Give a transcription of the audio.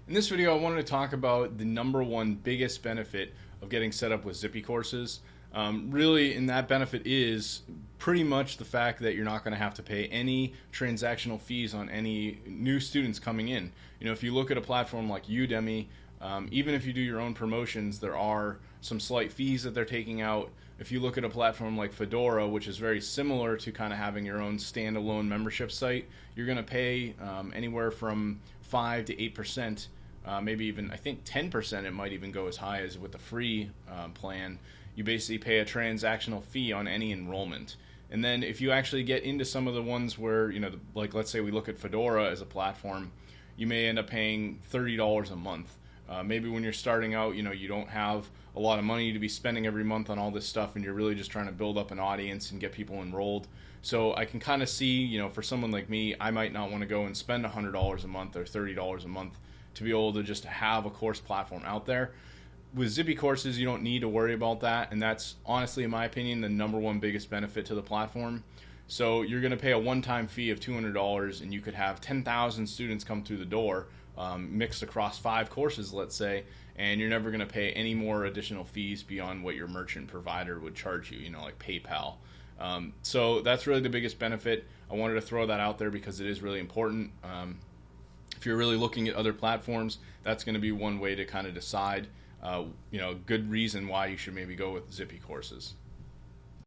In this video, I wanted to talk about the number one biggest benefit of getting set up with ZippyCourses. Really, and that benefit is pretty much the fact that you're not going to have to pay any transactional fees on any new students coming in. You know, if you look at a platform like Udemy, even if you do your own promotions, there are some slight fees that they're taking out. If you look at a platform like Fedora, which is very similar to kind of having your own standalone membership site, you're going to pay anywhere from 5 to 8%, maybe even I think 10%. It might even go as high as with the free plan. You basically pay a transactional fee on any enrollment. And then if you actually get into some of the ones where, you know, like let's say we look at Fedora as a platform, you may end up paying $30 a month. Maybe when you're starting out, you know, you don't have a lot of money to be spending every month on all this stuff, and you're really just trying to build up an audience and get people enrolled. So I can kind of see, you know, for someone like me, I might not want to go and spend $100 a month or $30 a month to be able to just have a course platform out there. With ZippyCourses, you don't need to worry about that, and that's honestly, in my opinion, the number one biggest benefit to the platform. So you're going to pay a one-time fee of $200, and you could have 10,000 students come through the door, mixed across 5 courses, let's say, and you're never going to pay any more additional fees beyond what your merchant provider would charge you, you know, like PayPal. So that's really the biggest benefit. I wanted to throw that out there because it is really important. If you're really looking at other platforms, that's going to be one way to kind of decide, you know, a good reason why you should maybe go with ZippyCourses.